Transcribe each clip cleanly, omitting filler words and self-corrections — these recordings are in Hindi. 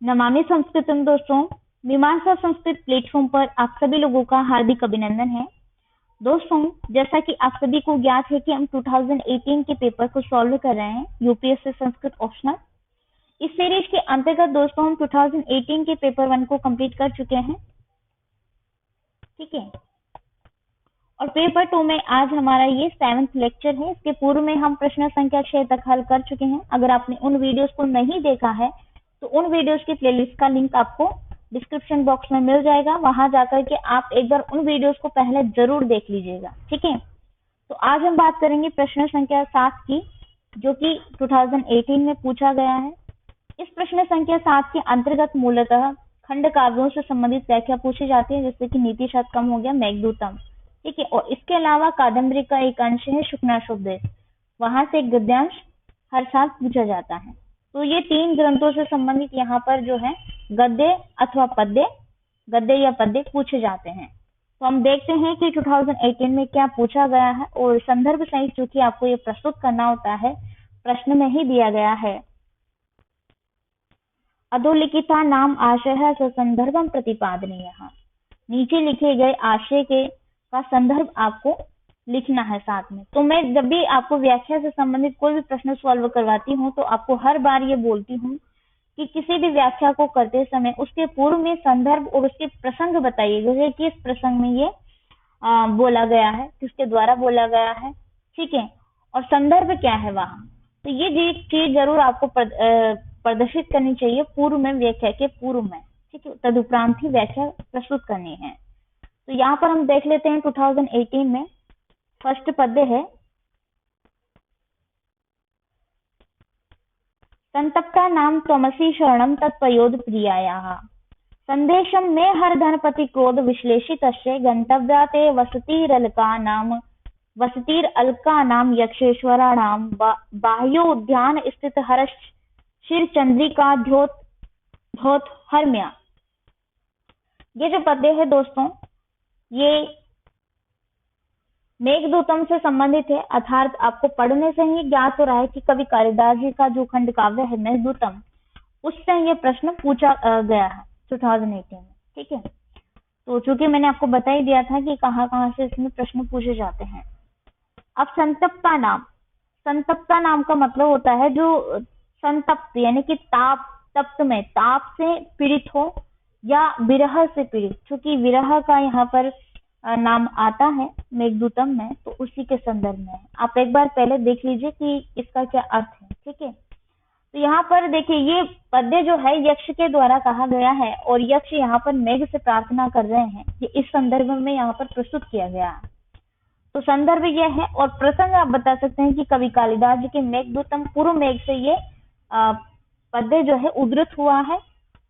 नमामि संस्कृतम दोस्तों, मीमांसा संस्कृत प्लेटफॉर्म पर आप सभी लोगों का हार्दिक अभिनंदन है। दोस्तों, जैसा कि आप सभी को ज्ञात है कि हम 2018 के पेपर को सॉल्व कर रहे हैं, यूपीएससी संस्कृत ऑप्शनल। इस सीरीज के अंतर्गत दोस्तों हम 2018 के पेपर 1 को कंप्लीट कर चुके हैं, ठीक है। और पेपर 2 में आज हमारा ये 7th लेक्चर है। इसके पूर्व में हम प्रश्न संख्या 6 तक हल कर चुके हैं। अगर आपने उन वीडियोस को नहीं देखा है तो उन वीडियोस की प्लेलिस्ट का लिंक आपको डिस्क्रिप्शन बॉक्स में मिल जाएगा, वहां जाकर के आप एक बार उन वीडियोस को पहले जरूर देख लीजिएगा, ठीक है। तो आज हम बात करेंगे प्रश्न संख्या 7 की, जो कि 2018 में पूछा गया है। इस प्रश्न संख्या 7 के अंतर्गत मूलतः खंड काव्यों से संबंधित व्याख्या पूछी जाती है, जैसे कि नीति शतकम हो गया, मेघदूतम, ठीक है। और इसके अलावा कादम्बरी का एक अंश है शुक्नाशोपदेश, वहां से एक गद्यांश हर साल पूछा जाता है। तो ये 3 ग्रंथों से संबंधित यहाँ पर जो है गद्य अथवा पद्य, गद्य या पद्य पूछे जाते हैं। तो हम देखते हैं कि 2018 में क्या पूछा गया है, और संदर्भ सहित चूंकि आपको ये प्रस्तुत करना होता है, प्रश्न में ही दिया गया है। अधोलिखिता नाम आशय संदर्भम प्रतिपादनीय, नीचे लिखे गए आशय के का संदर्भ आपको लिखना है साथ में। तो मैं जब भी आपको व्याख्या से संबंधित कोई भी प्रश्न सॉल्व करवाती हूँ तो आपको हर बार ये बोलती हूँ कि किसी भी व्याख्या को करते समय उसके पूर्व में संदर्भ और उसके प्रसंग बताइए, जैसे किस प्रसंग में ये बोला गया है, किसके द्वारा बोला गया है, ठीक है, और संदर्भ क्या है वहाँ। तो ये चीज जरूर आपको प्रदर्शित करनी चाहिए पूर्व में, व्याख्या के पूर्व में, ठीक है। तदुपरांत ही व्याख्या प्रस्तुत करनी है। तो यहाँ पर हम देख लेते हैं 2018 में फर्स्ट पद्य है, संतप्ता नाम त्वमसि शरणम तत्पयोद प्रियायाः संदेशम में हर धनपति क्रोध विश्लेषितस्य गंतव्या ते वसतिरअल्का नाम यक्षेश्वराणाम बाह्योद्यान स्थित हर्षिर चंद्रिका ध्योत हरम्या। ये जो पद्य है दोस्तों, ये मेघदूतम से संबंधित है, अर्थात आपको पढ़ने से ही ज्ञात हो रहा है कि कवि कालिदास जी का जो खंड काव्य है मेघदूतम, उससे ये प्रश्न पूछा गया है 2018 में, ठीक है। तो चूंकि मैंने आपको बता ही दिया था कि कहाँ से इसमें प्रश्न पूछे जाते हैं। अब संतप्ता नाम का मतलब होता है जो संतप्त यानी कि तप्त में ताप से पीड़ित हो या विरह से पीड़ित, चूंकि विरह का यहाँ पर नाम आता है मेघदूतम में, तो उसी के संदर्भ में है। आप एक बार पहले देख लीजिए कि इसका क्या अर्थ है, ठीक है। तो यहाँ पर देखिए, ये पद्य जो है यक्ष के द्वारा कहा गया है, और यक्ष यहाँ पर मेघ से प्रार्थना कर रहे हैं, ये इस संदर्भ में यहाँ पर प्रस्तुत किया गया है। तो संदर्भ यह है, और प्रसंग आप बता सकते हैं कि कवि कालिदास जी के मेघदूतम पूर्व मेघ से ये पद्य जो है उद्धृत हुआ है,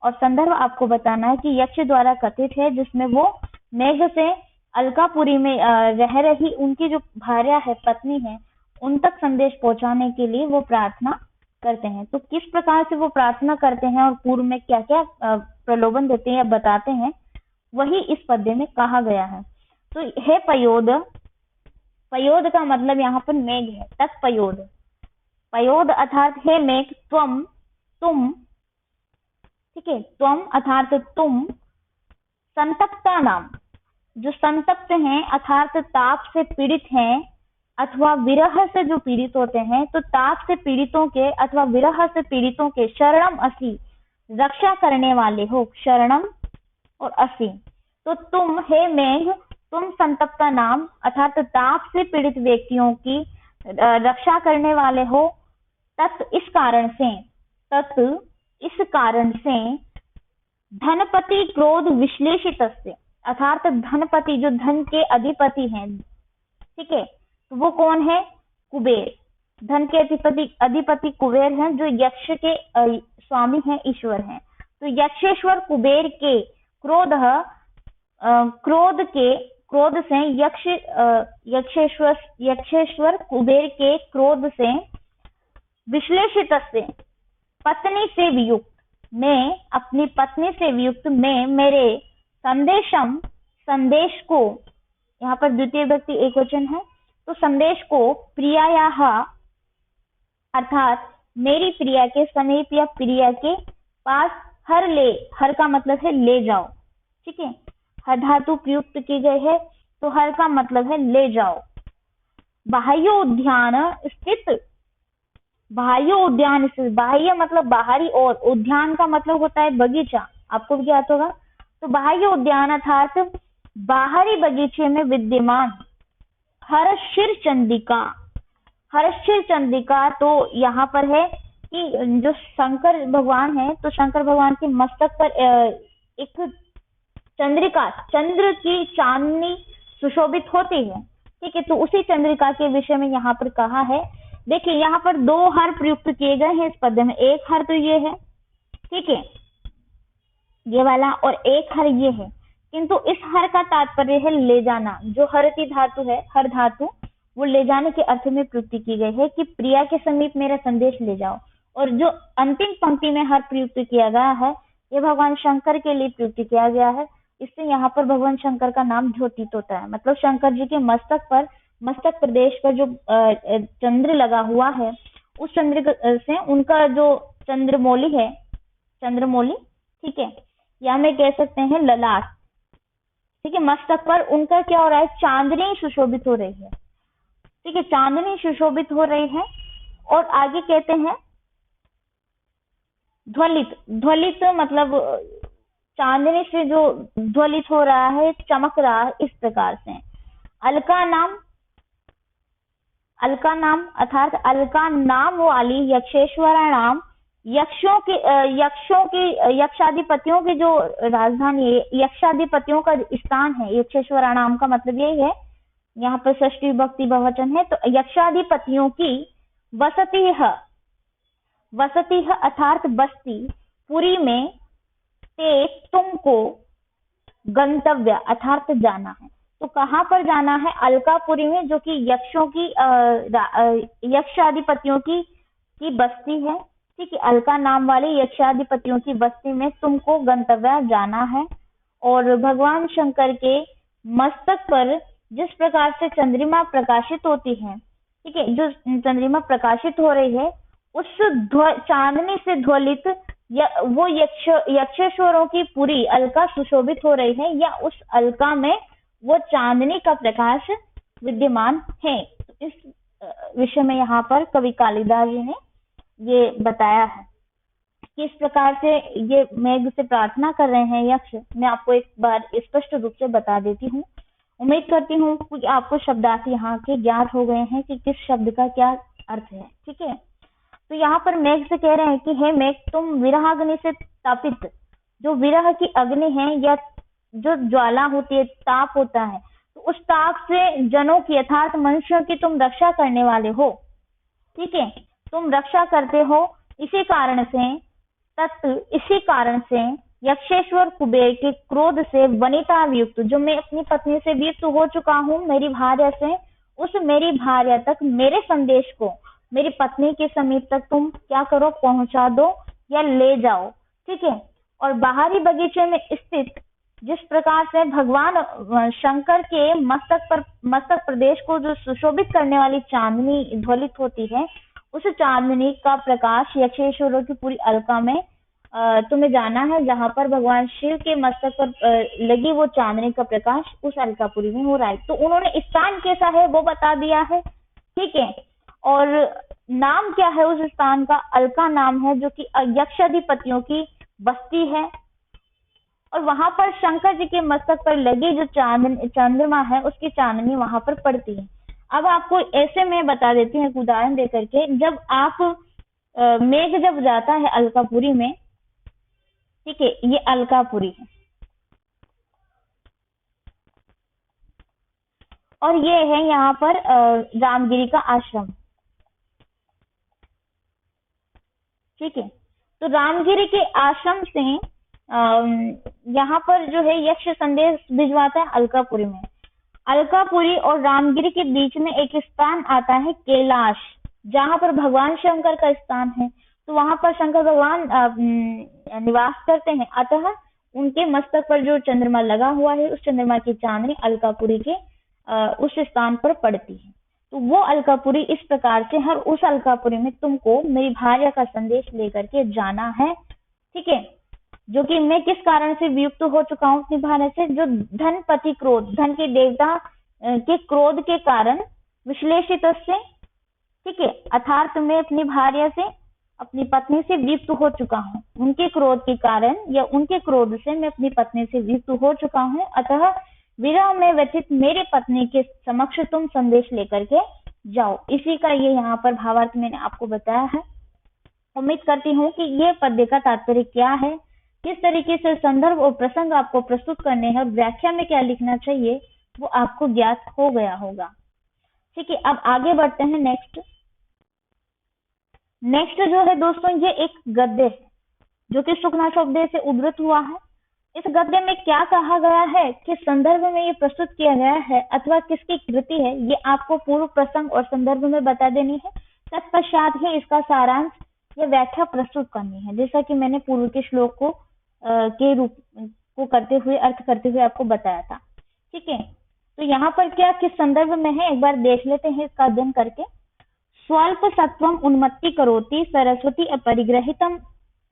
और संदर्भ आपको बताना है कि यक्ष द्वारा कथित है, जिसमें वो मेघ से अलकापुरी में रह रही उनकी जो भार्या है, पत्नी है, उन तक संदेश पहुंचाने के लिए वो प्रार्थना करते हैं। तो किस प्रकार से वो प्रार्थना करते हैं और पूर्व में क्या क्या प्रलोभन देते हैं या बताते हैं, वही इस पद्य में कहा गया है। तो हे पयोद, पयोद का मतलब यहाँ पर मेघ है, तत्पयोद, पयोद अर्थात हे मेघ, तुम, ठीक है, त्वम अर्थात तुम, संतप्ता नाम, जो संतप्त हैं अर्थात ताप से पीड़ित हैं, अथवा विरह से जो पीड़ित होते हैं, तो ताप से पीड़ितों के अथवा विरह से पीड़ितों के शरणम असि, रक्षा करने वाले हो, शरणम और असि। तो तुम हे मेघ, तुम संतप्ता नाम अर्थात ताप से पीड़ित व्यक्तियों की रक्षा करने वाले हो, इस कारण से धनपति क्रोध विश्लेषित, अर्थात धनपति जो धन के अधिपति हैं, ठीक है, तो वो कौन है? कुबेर। धन के अधिपति कुबेर हैं, जो यक्ष के स्वामी हैं, ईश्वर हैं। तो यक्षेश्वर कुबेर के क्रोध से यक्षेश्वर कुबेर के क्रोध से विश्लेषित से पत्नी से वियुक्त, मैं अपनी पत्नी से वियुक्त मैं मेरे संदेश को, यहाँ पर द्वितीय व्यक्ति एकवचन है, तो संदेश को प्रियायाः अर्थात मेरी प्रिया के समीप या प्रिया के पास हर का मतलब है ले जाओ, ठीक है। हर धातु प्रयुक्त की गई है तो हर का मतलब है ले जाओ। बाह्य उद्यान स्थित, बाह्य मतलब बाहरी, और उद्यान का मतलब होता है बगीचा, आपको भी ज्ञात होगा। तो बाह्य उद्यान अर्थात बाहरी बगीचे में विद्यमान हर्षिर चंद्रिका, तो यहाँ पर है कि जो शंकर भगवान है, तो शंकर भगवान के मस्तक पर एक चंद्रिका, चंद्र की चांदनी सुशोभित होती है, ठीक है। तो उसी चंद्रिका के विषय में यहाँ पर कहा है। देखिए यहाँ पर दो हर प्रयुक्त किए गए हैं इस पद्य में। एक हर तो ये है, ठीक है, ये वाला, और एक हर ये है, किंतु इस हर का तात्पर्य है ले जाना। जो हरती धातु है, हर धातु, वो ले जाने के अर्थ में प्रयुक्त की गई है कि प्रिया के समीप मेरा संदेश ले जाओ। और जो अंतिम पंक्ति में हर प्रयुक्त किया गया है, ये भगवान शंकर के लिए प्रयुक्त किया गया है। इससे यहाँ पर भगवान शंकर का नाम द्योतित होता है। मतलब शंकर जी के मस्तक प्रदेश पर जो चंद्र लगा हुआ है, उस चंद्र से उनका जो चंद्रमौली है, ठीक है, या मैं कह सकते हैं ललाट, ठीक है, मस्तक पर उनका क्या हो रहा है, चांदनी सुशोभित हो रही है, ठीक है, चांदनी सुशोभित हो रही है। और आगे कहते हैं ध्वलित मतलब चांदनी से जो ध्वलित हो रहा है, चमक रहा है, इस प्रकार से। अलका नाम अर्थात अलका नाम वाली यक्षेश्वरा नाम, यक्षाधिपतियों की जो राजधानी है, यक्षाधिपतियों का स्थान है। यक्षेश्वरा नाम का मतलब यही है, यहाँ पर षष्ठी विभक्ति बहुवचन है। तो यक्षाधिपतियों की वसति है अर्थात बस्ती, पुरी में, ते तुमको गंतव्य अर्थात जाना है। तो कहाँ पर जाना है, अलकापुरी में, जो कि यक्षाधिपतियों की बस्ती है, ठीक है। अलका नाम वाले यक्षाधिपतियों की बस्ती में तुमको गंतव्य जाना है। और भगवान शंकर के मस्तक पर जिस प्रकार से चंद्रिमा प्रकाशित होती है, ठीक है, जो चंद्रिमा प्रकाशित हो रही है, उस चांदनी से ध्वलित वो यक्षेश्वरों की पूरी अलका सुशोभित हो रही है, या उस अलका में वो चांदनी का प्रकाश विद्यमान है। इस विषय में यहाँ पर कवि कालिदास जी ने ये बताया है। किस प्रकार से ये मेघ से प्रार्थना कर रहे हैं यक्ष, मैं आपको एक बार स्पष्ट रूप से बता देती हूँ। उम्मीद करती हूँ कि आपको शब्दार्थ यहाँ के ज्ञात हो गए हैं कि किस शब्द का क्या अर्थ है, ठीक है। तो यहाँ पर मेघ से कह रहे हैं कि हे मेघ, तुम विरहाग्नि से तापित, जो विरह की अग्नि है या जो ज्वाला होती है, ताप होता है, तो उस ताप से जनों की अर्थात मनुष्यों की तुम रक्षा करने वाले हो, ठीक है, तुम रक्षा करते हो। इसी कारण से यक्षेश्वर कुबेर के क्रोध से वनिता वियुक्त, जो मैं अपनी पत्नी से वियुक्त हो चुका हूँ मेरी भार्या से, उस मेरी भार्या तक मेरे संदेश को मेरी पत्नी के समीप तक तुम क्या करो, पहुंचा दो या ले जाओ, ठीक है। और बाहरी बगीचे में स्थित जिस प्रकार से भगवान शंकर के मस्तक प्रदेश को जो सुशोभित करने वाली चांदनी ध्वलित होती है, उस चांदनी का प्रकाश यक्षेश्वरों की पूरी अलका में तुम्हें जाना है, जहां पर भगवान शिव के मस्तक पर लगी वो चांदनी का प्रकाश उस अलकापुरी में हो रहा है। तो उन्होंने स्थान कैसा है वो बता दिया है, ठीक है। और नाम क्या है उस स्थान का, अलका नाम है, जो कि यक्षाधिपतियों की बस्ती है। और वहां पर शंकर जी के मस्तक पर लगी जो चंद्रमा है, उसकी चांदनी वहां पर पड़ती है। अब आपको ऐसे में बता देती हूँ एक उदाहरण देकर के, जब आप मेघ जब जाता है अलकापुरी में, ठीक है, ये अलकापुरी है और ये है यहाँ पर रामगिरी का आश्रम, ठीक है। तो रामगिरी के आश्रम से यहाँ पर जो है यक्ष संदेश भिजवाता है अलकापुरी में। अलकापुरी और रामगिरी के बीच में एक स्थान आता है कैलाश, जहाँ पर भगवान शंकर का स्थान है। तो वहां पर शंकर भगवान निवास करते हैं, अतः उनके मस्तक पर जो चंद्रमा लगा हुआ है, उस चंद्रमा की चांदनी अलकापुरी के उस स्थान पर पड़ती है। तो वो अलकापुरी इस प्रकार से, हर उस अलकापुरी में तुमको मेरी भार्या का संदेश लेकर के जाना है, ठीक है। जो कि मैं किस कारण से वियुक्त हो चुका हूँ अपनी भार्या से, जो धनपति क्रोध, धन के देवता के क्रोध के कारण विश्लेषित से, ठीक है, अर्थात मैं अपनी भार्या से, अपनी पत्नी से वियुक्त हो चुका हूँ, उनके क्रोध के कारण या उनके क्रोध से मैं अपनी पत्नी से वियुक्त हो चुका हूँ, अतः विरह में व्यथित मेरी पत्नी के समक्ष तुम संदेश लेकर के जाओ। इसी का ये यहाँ पर भावार्थ मैंने आपको बताया है। उम्मीद करती हूँ कि ये पद्य का तात्पर्य क्या है, किस तरीके से संदर्भ और प्रसंग आपको प्रस्तुत करने हैं और व्याख्या में क्या लिखना चाहिए वो आपको ज्ञात हो गया होगा। ठीक है, अब आगे बढ़ते हैं। नेक्स्ट जो है दोस्तों, ये एक गद्य है जो कि सुखनाशोपदेश से उद्धृत हुआ है। इस गद्य में क्या कहा गया है, किस संदर्भ में ये प्रस्तुत किया गया है अथवा किसकी कृति है, ये आपको पूर्व प्रसंग और संदर्भ में बता देनी है। तत्पश्चात ही इसका सारांश या व्याख्या प्रस्तुत करनी है, जैसा कि मैंने पूर्व के श्लोक को के रूप को करते हुए, अर्थ करते हुए आपको बताया था। ठीक है, तो यहाँ पर क्या किस संदर्भ में है एक बार देख लेते हैं इसका अध्ययन करके। स्वल्प सत्वम उन्मत्ति करोति सरस्वती अपरिग्रहितम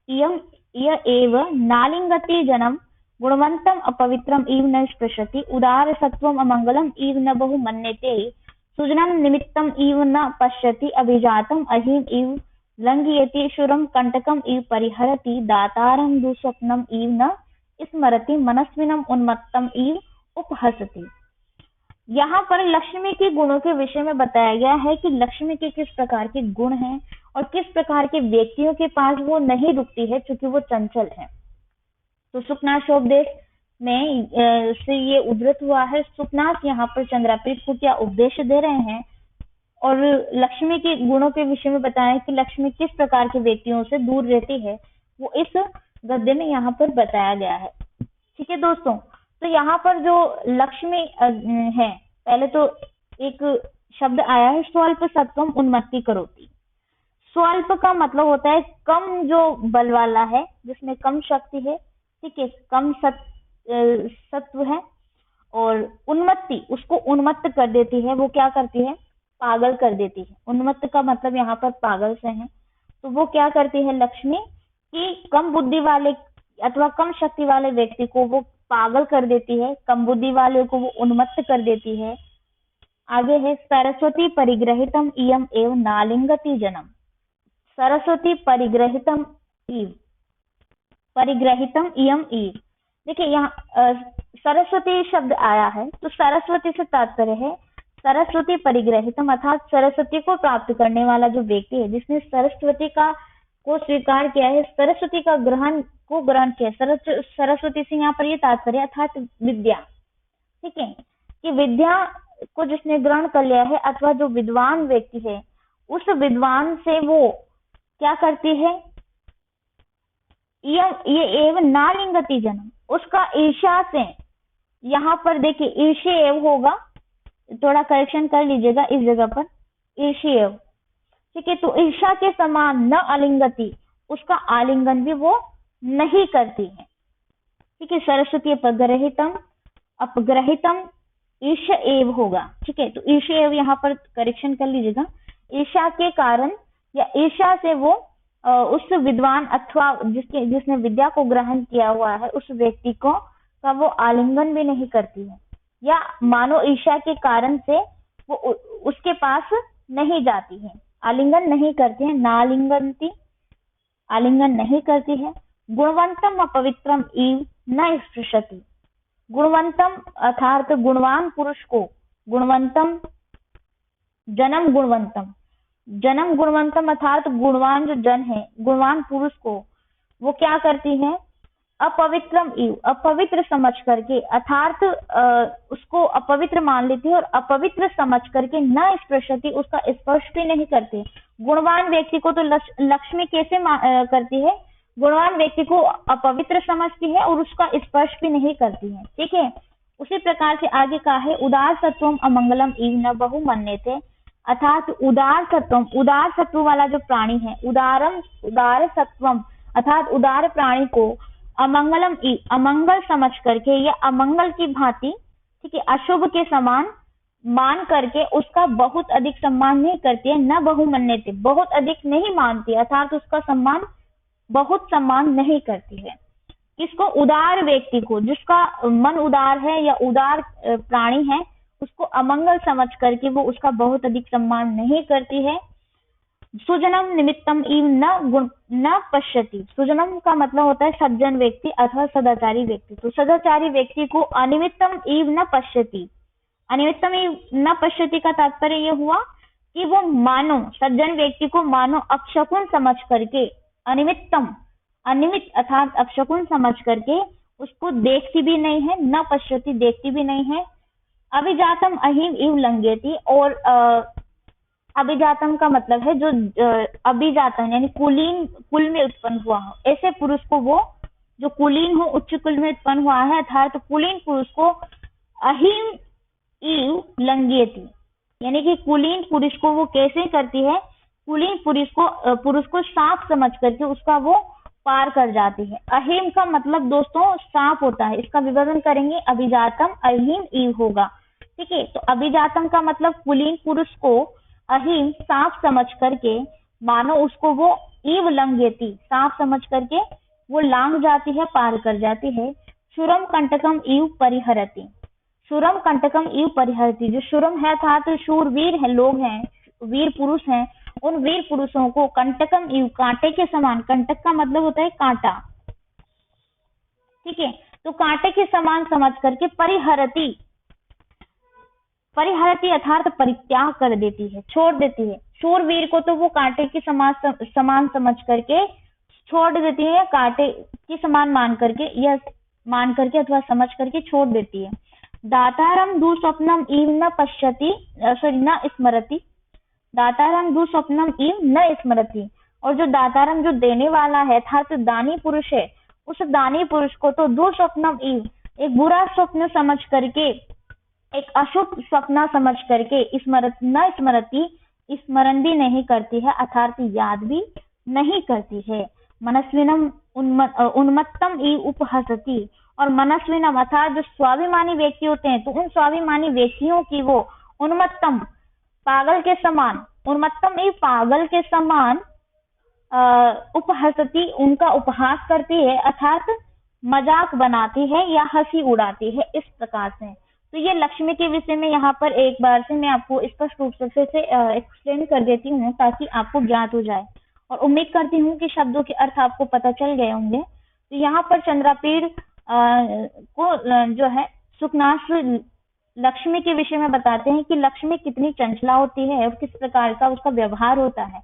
इयम इय एव नालिंगति जनम गुणवंतम अपवित्रम इव न स्पृशति उदार सत्वम अमंगलम इव न बहु मन्यते सुजनम निमित्तम इव न पश्यति अभिजातम अहिम इव लंघयति शुरम कंटकम इव परिहरति दातारम दुस्वप्नम इव न स्मरति मनस्विनम उन्मत्तम इव उपहसति। यहाँ पर लक्ष्मी के गुणों के विषय में बताया गया है कि लक्ष्मी के किस प्रकार के गुण हैं और किस प्रकार के व्यक्तियों के पास वो नहीं रुकती है क्योंकि वो चंचल है। तो सुखनाशोपदेश में से ये उद्धृत हुआ है। सुखनाथ यहाँ पर चंद्रापीठ को क्या उपदेश दे रहे हैं और लक्ष्मी के गुणों के विषय में बताया कि लक्ष्मी किस प्रकार के व्यक्तियों से दूर रहती है, वो इस गद्य में यहाँ पर बताया गया है। ठीक है दोस्तों, तो यहाँ पर जो लक्ष्मी है, पहले तो एक शब्द आया है स्वल्प सत्वम उन्मत्ति करोति। स्वल्प का मतलब होता है कम, जो बल वाला है, जिसमें कम शक्ति है, ठीक है, कम सत्व है, और उन्मत्ति उसको उन्मत्त कर देती है, वो क्या करती है, पागल कर देती है। उन्मत्त का मतलब यहाँ पर पागल से है। तो वो क्या करती है लक्ष्मी कि कम बुद्धि वाले अथवा कम शक्ति वाले व्यक्ति को वो पागल कर देती है, कम बुद्धि वाले को वो उन्मत्त कर देती है। आगे है सरस्वती परिग्रहितम इयम एव नालिंगति जनम। सरस्वती परिग्रहितम इयम इव। देखिए यहाँ सरस्वती शब्द आया है, तो सरस्वती से तात्पर्य है सरस्वती परिग्रहितम, अर्थात सरस्वती को प्राप्त करने वाला जो व्यक्ति है, जिसने सरस्वती को स्वीकार किया है, सरस्वती का ग्रहण किया। सरस्वती से यहाँ पर ये तात्पर्य अर्थात विद्या। ठीक है, कि विद्या को जिसने ग्रहण कर लिया है अथवा जो विद्वान व्यक्ति है, उस विद्वान से वो क्या करती है, ये एवं नालिंगति जन्म, उसका ईर्ष्या से, यहाँ पर देखिए ईर्ष्या एव होगा, थोड़ा करेक्शन कर लीजिएगा इस जगह पर, ईर्ष्या एव। ठीक है, तो ईर्ष्या के समान न आलिंगति, उसका आलिंगन भी वो नहीं करती है। ठीक है, सरस्वती अपग्रहितम ईर्ष्या एव होगा। ठीक है, तो ईर्ष्या एव यहाँ पर करेक्शन कर लीजिएगा। ईर्ष्या के कारण या ईर्ष्या से वो उस विद्वान अथवा जिसने विद्या को ग्रहण किया हुआ है उस व्यक्ति को का वो आलिंगन भी नहीं करती है, या मानो ईर्ष्या के कारण से वो उसके पास नहीं जाती है, आलिंगन नहीं करती है, नालिंगंती, आलिंगन नहीं करती है। गुणवंतम अपवित्रम इव न स्पृशति। गुणवंतम अर्थात गुणवान पुरुष को, गुणवंतम जन्म गुणवंतम अर्थात गुणवान जो जन है, गुणवान पुरुष को वो क्या करती है, अपवित्रम इव, अपवित्र समझ करके, अर्थात उसको अपवित्र मान लेती है और अपवित्र समझ करके न स्पृशति, उसका स्पर्श भी नहीं करती। गुणवान व्यक्ति को तो लक्ष्मी कैसे करती है, गुणवान व्यक्ति को अपवित्र समझती है और उसका स्पर्श भी नहीं करती है। ठीक है, उसी प्रकार से आगे का है उदार सत्वम अमंगलम इव न बहु मन्यते, अर्थात उदार सत्व वाला जो प्राणी है, उदार सत्वम अर्थात उदार प्राणी को अमंगलम अमंगल समझ करके या अमंगल की भांति, ठीक है, अशुभ के समान मान करके उसका बहुत अधिक सम्मान नहीं करती है। न बहुमन्यते, बहुत अधिक नहीं मानती, अर्थात उसका बहुत सम्मान नहीं करती है। किसको? उदार व्यक्ति को, जिसका मन उदार है या उदार प्राणी है, उसको अमंगल समझ करके वो उसका बहुत अधिक सम्मान नहीं करती है। सुजनम निमित्तम इव न पश्यति। सुजनम का मतलब होता है सज्जन व्यक्ति अथवा सदाचारी व्यक्ति। तो सदाचारी व्यक्ति को अनिमित्तम इव न पश्यति। अनिमित्तम इव न पश्यति का तात्पर्य ये हुआ कि वो मानो, सज्जन व्यक्ति को मानो अपशकुन समझ करके, अनिमित्त अर्थात अपशकुन समझ करके उसको देखती भी नहीं है, न पश्यति देखती भी नहीं है। अभिजातम अहिम इव लंघयति। और अभिजातम का मतलब है जो अभिजातन यानी कुलीन कुल में उत्पन्न हुआ हो, ऐसे पुरुष को वो जो कुलीन हो, उच्च कुल में उत्पन्न हुआ है अर्थात कुलीन पुरुष को अहिम इव लंघयति, यानी कि कुलीन पुरुष को वो कैसे करती है? कुलीन पुरुष को सांप समझ करके उसका वो पार कर जाती है। अहिम का मतलब दोस्तों सांप होता है, इसका विभाजन करेंगे अभिजातम अहिम इव होगा। ठीक है, तो अभिजातम का मतलब कुलीन पुरुष को अहिम सांप समझ करके मानो उसको वो इव लंघयति सांप समझ करके वो लांग जाती है, पार कर जाती है। शुरम कंटकम इव परिहरति। शुरम कंटकम इव परिहरति। जो शुरम है अर्थात शूरवीर है, लोग हैं, वीर पुरुष हैं, उन वीर पुरुषों को कंटकम इव कांटे के समान, कंटक का मतलब होता है कांटा, ठीक है, तो कांटे के समान समझ करके परिहरति, परिहरति अर्थात परित्याग कर देती है, छोड़ देती है। शूरवीर को तो वो कांटे के समान समझ करके छोड़ देती है, कांटे के समान मान करके अथवा समझ करके छोड़ देती है। दातारम दुस्वप्नम इव न पश्यति, न स्मरति। दातारम दुस्वप्नम इव न स्मरति। और जो दातारम जो देने वाला है अर्थात दानी पुरुष है, उस दानी पुरुष को तो दुस्वप्नम इव एक बुरा स्वप्न समझ करके, एक अशुभ स्वप्न समझ करके न स्मरति स्मरण भी नहीं करती है अर्थात याद भी नहीं करती है। मनस्विनम उन्मत्तम इव उपहसति। और मनस्विनम अर्थात जो स्वाभिमानी व्यक्ति होते हैं, तो उन स्वाभिमानी व्यक्तियों की वो उन्मत्तम पागल के समान, उन्मत्तम इव पागल के समान उपहसति उनका उपहास करती है अर्थात मजाक बनाती है या हंसी उड़ाती है, इस प्रकार से। तो ये लक्ष्मी के विषय में यहाँ पर एक बार से मैं आपको स्पष्ट रूप से एक्सप्लेन कर देती हूँ ताकि आपको ज्ञात हो जाए, और उम्मीद करती हूँ कि शब्दों के अर्थ आपको पता चल गए होंगे। तो यहाँ पर चंद्रापीड़ को जो है सुखनाश लक्ष्मी के विषय में बताते हैं कि लक्ष्मी कितनी चंचला होती है और किस प्रकार का उसका व्यवहार होता है।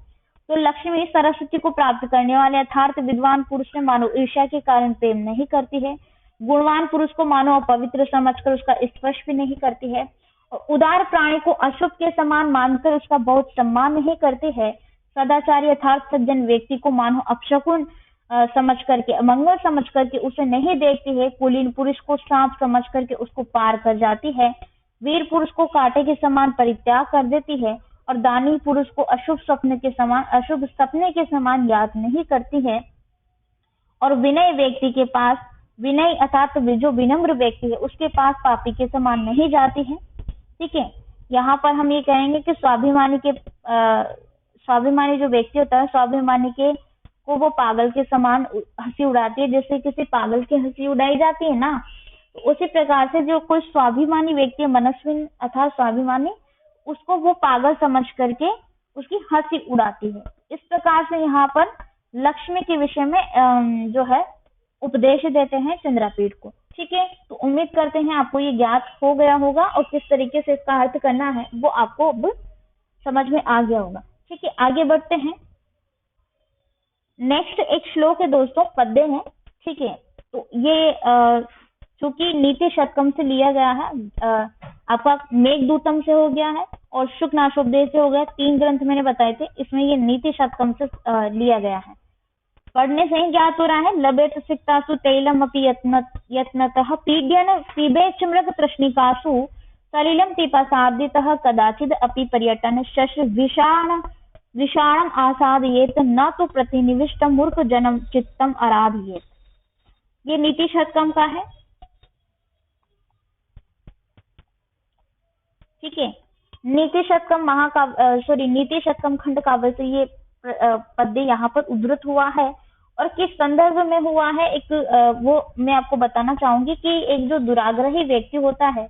तो लक्ष्मी सरस्वती को प्राप्त करने वाले यथार्थ विद्वान पुरुष से मानो ईर्ष्या के कारण प्रेम नहीं करती है, गुणवान पुरुष को मानो अपवित्र समझकर उसका स्पर्श भी नहीं करती है, और उदार प्राणी को अशुभ के समान मानकर उसका बहुत सम्मान नहीं करती है। सदाचारी अर्थात सज्जन व्यक्ति को मानो अपशकुन समझ करके, अमंगल समझ करके उसे नहीं देखती है। कुलीन पुरुष को सांप समझ करके उसको पार कर जाती है। वीर पुरुष को कांटे के समान परित्याग कर देती है, और दानी पुरुष को अशुभ सपने के समान याद नहीं करती है। और विनय व्यक्ति के पास, विनय अर्थात जो विनम्र व्यक्ति है उसके पास पापी के समान नहीं जाती है। ठीक है, यहाँ पर हम ये कहेंगे कि स्वाभिमानी जो व्यक्ति होता है, स्वाभिमानी को वो पागल के समान हंसी उड़ाती है, जैसे किसी पागल की हंसी उड़ाई जाती है ना, तो उसी प्रकार से जो कोई स्वाभिमानी व्यक्ति है, मनस्विन अर्थात स्वाभिमानी, उसको वो पागल समझ करके उसकी हंसी उड़ाती है। इस प्रकार से यहाँ पर लक्ष्मी के विषय में जो है उपदेश देते हैं चंद्रापीठ को। ठीक है, तो उम्मीद करते हैं आपको ये ज्ञात हो गया होगा और किस तरीके से इसका अर्थ करना है वो आपको अब समझ में आ गया होगा। ठीक है, आगे बढ़ते हैं। नेक्स्ट एक श्लोक है दोस्तों, पद्य है। ठीक है, तो ये चूंकि नीति शतकम से लिया गया है, आपका मेघदूतम से हो गया है और शुकनाशोपदेश से हो गया, 3 ग्रंथ मैंने बताए थे, इसमें ये नीति शतकम से लिया गया है। पढ़ने से ही ज्ञात हो रहा है। लभेत सिक्तासु तैलम अपि यत्नतः पीड्यन पिबेच्छ मृग तृष्णिकासु सलिलम पिपासादितः कदाचिद अपि पर्यटन शश विषाणम आसादयेत न तो प्रतिनिविष्टम मूर्ख जन्म चित्तम आराधयेत। ये नीति शतकम का है। ठीक है, नीति शतकम खंड काव्य से ये पद्य यहाँ पर उद्धृत हुआ है और किस संदर्भ में हुआ है, एक वो मैं आपको बताना चाहूंगी कि एक जो दुराग्रही व्यक्ति होता है,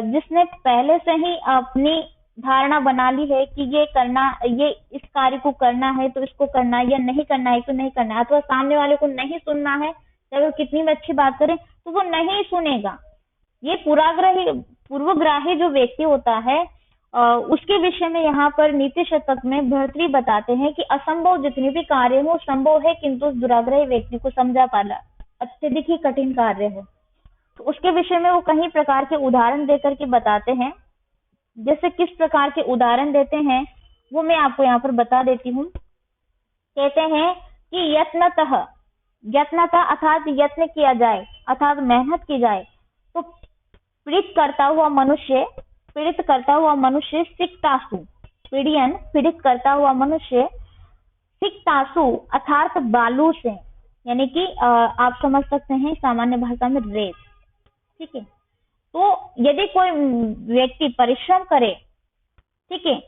जिसने पहले से ही अपनी धारणा बना ली है कि ये करना, ये इस कार्य को करना है तो इसको करना है, या नहीं करना है तो नहीं करना है, अथवा सामने वाले को नहीं सुनना है, चाहे वो कितनी भी अच्छी बात करे तो वो नहीं सुनेगा। ये पूर्वग्राही जो व्यक्ति होता है, उसके विषय में यहाँ पर नीति शतक में भर्तृहरि बताते हैं कि असंभव जितने भी कार्य हो संभव है, किंतु उस दुराग्रही व्यक्ति को समझा पाना अत्यधिक ही कठिन कार्य है। तो उसके विषय में वो कई प्रकार के उदाहरण देकर के बताते हैं। जैसे किस प्रकार के उदाहरण देते हैं वो मैं आपको यहाँ पर बता देती हूँ। कहते हैं कि यत्नतः अर्थात यत्न किया जाए, अर्थात मेहनत की जाए, तो पीड़ित करता हुआ मनुष्य सिक्तासु, पीड़ित करता हुआ मनुष्य सिक्तासु अर्थात बालू से, यानी कि आप समझ सकते हैं सामान्य भाषा में रेत, ठीक है। तो यदि कोई व्यक्ति परिश्रम करे, ठीक है,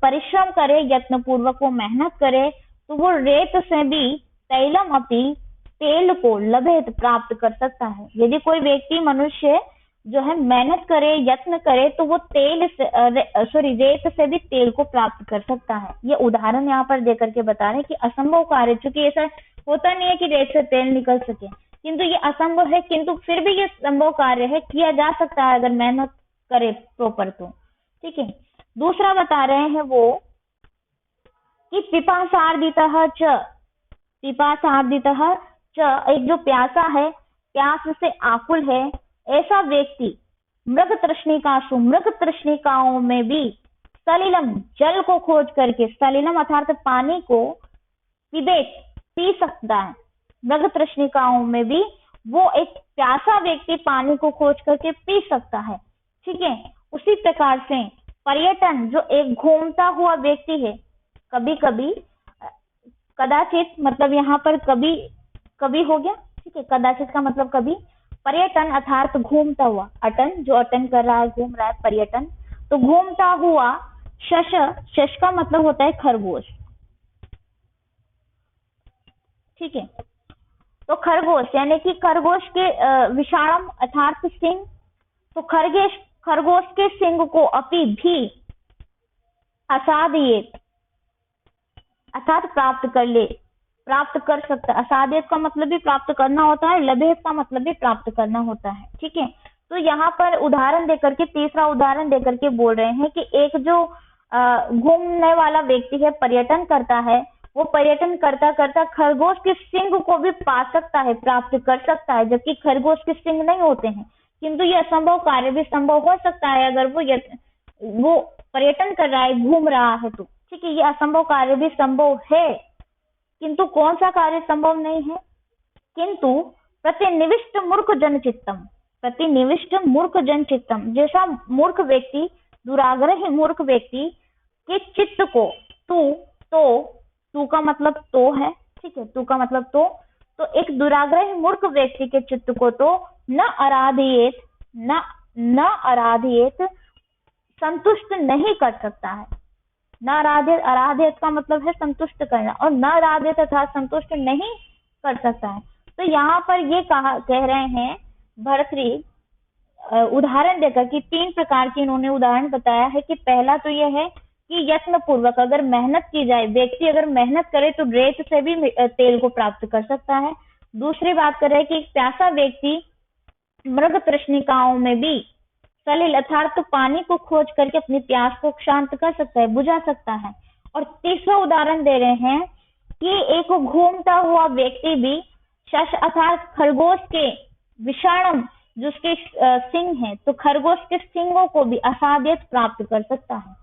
परिश्रम करे, यत्न पूर्वक वो मेहनत करे, तो वो रेत से भी तैलम अपि, तेल को लभेत प्राप्त कर सकता है। यदि कोई व्यक्ति मनुष्य जो है मेहनत करे, यत्न करे, तो वो रेत से भी तेल को प्राप्त कर सकता है। ये उदाहरण यहाँ पर देकर के बता रहे हैं कि असंभव कार्य, चूंकि ऐसा होता नहीं है कि रेत से तेल निकल सके, किंतु ये असंभव है, किंतु फिर भी ये संभव कार्य है, किया जा सकता है अगर मेहनत करे प्रॉपर तो, ठीक है। दूसरा बता रहे हैं वो कि पिपासार्दितः च, एक जो प्यासा है, प्यास से आकुल है, ऐसा व्यक्ति मृग तृष्णिकाओं में भी सलिलम, जल को खोज करके, सलिलम अर्थात पानी को पी सकता है। मृग तृष्णिकाओं में भी वो एक प्यासा व्यक्ति पानी को खोज करके पी सकता है, ठीक है। उसी प्रकार से पर्यटन, जो एक घूमता हुआ व्यक्ति है, कभी कभी, कदाचित मतलब यहाँ पर कभी हो गया, ठीक है, कदाचित का मतलब कभी, पर्यटन अर्थात घूमता हुआ, अटन जो अटन कर रहा है, घूम रहा है, पर्यटन, तो घूमता हुआ, शश का मतलब होता है खरगोश, ठीक है। तो खरगोश यानी कि खरगोश के विषाणम अर्थात सिंह, तो खरगोश के सिंह को अपि भी असादयेत अर्थात प्राप्त कर सकता है। असादयेत का मतलब भी प्राप्त करना होता है, लभेत का मतलब भी प्राप्त करना होता है, ठीक है। तो यहाँ पर उदाहरण देकर के, तीसरा उदाहरण देकर के बोल रहे हैं कि एक जो घूमने वाला व्यक्ति है, पर्यटन करता है, वो पर्यटन करता करता खरगोश के सिंग को भी पा सकता है, प्राप्त कर सकता है, जबकि खरगोश के सिंग नहीं होते हैं, किंतु यह असंभव कार्य भी संभव हो सकता है अगर वो पर्यटन कर रहा है, घूम रहा है तो, ठीक है। ये असंभव कार्य भी संभव है, किंतु कौन सा कार्य संभव नहीं है? किंतु प्रतिनिविष्ट मूर्ख जन चित्तम, जैसा मूर्ख व्यक्ति, दुराग्रही मूर्ख व्यक्ति के चित्त को, तू का मतलब तो है, ठीक है, तू का मतलब तो एक दुराग्रही मूर्ख व्यक्ति के चित्त को तो न आराधियेत संतुष्ट नहीं कर सकता है। न आराधियत का मतलब है संतुष्ट करना, और न आराधियत अर्थात संतुष्ट नहीं कर सकता है। तो यहाँ पर ये कह रहे हैं भर्तृहरि उदाहरण देकर कि 3 प्रकार के इन्होंने उदाहरण बताया है कि पहला तो यह है कि यत्न पूर्वक अगर मेहनत की जाए, व्यक्ति अगर मेहनत करे तो रेत से भी तेल को प्राप्त कर सकता है। दूसरी बात कर रहे हैं कि एक प्यासा व्यक्ति मृग तृष्णिकाओं में भी सलिल अर्थात तो पानी को खोज करके अपनी प्यास को शांत कर सकता है, बुझा सकता है। और तीसरा उदाहरण दे रहे हैं कि एक घूमता हुआ व्यक्ति भी शश अर्थात खरगोश के विषाणम जिसके सिंग है, तो खरगोश के सिंगों को भी असाध्यत प्राप्त कर सकता है।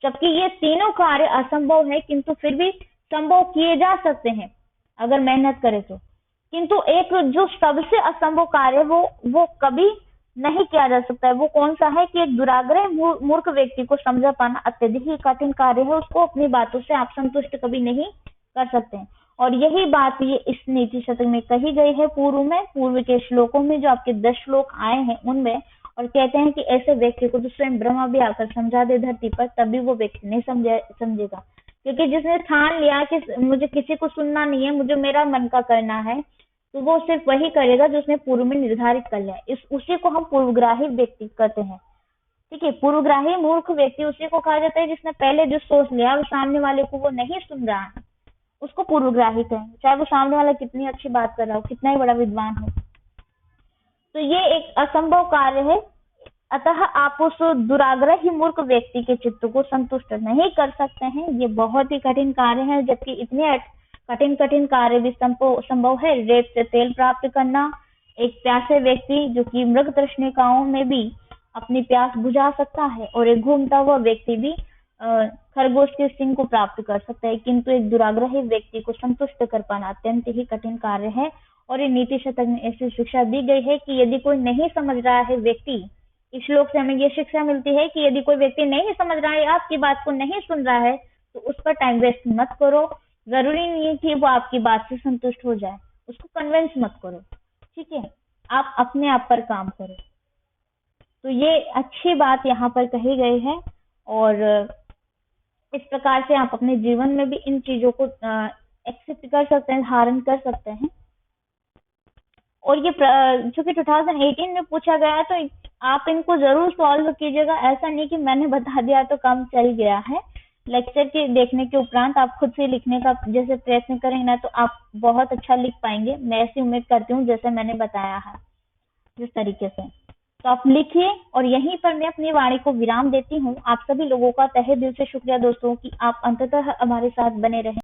जबकि ये तीनों कार्य असंभव है, किंतु फिर भी संभव किए जा सकते हैं अगर मेहनत करे तो। किंतु एक जो सबसे असंभव कार्य वो कभी नहीं किया जा सकता है, वो कौन सा है कि एक दुराग्रह मूर्ख व्यक्ति को समझा पाना अत्यधिक ही कठिन कार्य है, उसको अपनी बातों से आप संतुष्ट कभी नहीं कर सकते हैं। और यही बात ये इस नीति शतक में कही गई है पूर्व के श्लोकों में, जो आपके 10 श्लोक आए हैं उनमें, और कहते हैं कि ऐसे व्यक्ति को तो स्वयं ब्रह्मा भी आकर समझा दे धरती पर, तभी वो व्यक्ति नहीं समझेगा, क्योंकि जिसने ठान लिया कि मुझे किसी को सुनना नहीं है, मुझे मेरा मन का करना है, तो वो सिर्फ वही करेगा जो उसने पूर्व में निर्धारित कर लिया। इस उसी को हम पूर्वग्राही व्यक्ति कहते हैं। ठीक है, पूर्वग्राही मूर्ख व्यक्ति उसी को कहा जाता है जिसने पहले जो सोच लिया वो सामने वाले को वो नहीं सुन रहा है, उसको पूर्वग्राही कहेंगे, चाहे वो सामने वाला कितनी अच्छी बात कर रहा हो, कितना ही बड़ा विद्वान हो। तो ये एक असंभव कार्य है, अतः आप उस दुराग्रही मूर्ख व्यक्ति के चित्त को संतुष्ट नहीं कर सकते हैं। ये बहुत ही कठिन कार्य है, जबकि इतने कठिन कठिन कार्य भी संभव है। रेत से तेल प्राप्त करना, एक प्यासे व्यक्ति जो कि मृग तृष्णिकाओं में भी अपनी प्यास बुझा सकता है, और एक घूमता हुआ व्यक्ति भी खरगोश के सिंग को प्राप्त कर सकता है, किंतु एक दुराग्रही व्यक्ति को संतुष्ट कर पाना अत्यंत ही कठिन कार्य है। और ये नीति शतक में ऐसी शिक्षा दी गई है कि यदि कोई नहीं समझ रहा है व्यक्ति, इस श्लोक से हमें ये शिक्षा मिलती है कि यदि कोई व्यक्ति नहीं समझ रहा है, आपकी बात को नहीं सुन रहा है, तो उस पर टाइम वेस्ट मत करो। जरूरी नहीं है कि वो आपकी बात से संतुष्ट हो जाए, उसको कन्विंस मत करो। ठीक है, आप अपने आप पर काम करो। तो ये अच्छी बात यहाँ पर कही गई है, और इस प्रकार से आप अपने जीवन में भी इन चीजों को एक्सेप्ट कर सकते हैं, धारण कर सकते हैं। और ये चूंकि 2018 में पूछा गया है, तो आप इनको जरूर सॉल्व कीजिएगा। ऐसा नहीं कि मैंने बता दिया तो काम चल गया है। लेक्चर के देखने के उपरांत आप खुद से लिखने का जैसे प्रयत्न करेंगे ना, तो आप बहुत अच्छा लिख पाएंगे। मैं ऐसी उम्मीद करती हूँ जैसे मैंने बताया है जिस तरीके से। तो आप लिखिए, और यहीं पर मैं अपनी वाणी को विराम देती हूँ। आप सभी लोगों का तहे दिल से शुक्रिया दोस्तों कि आप अंततः हमारे साथ बने रहे।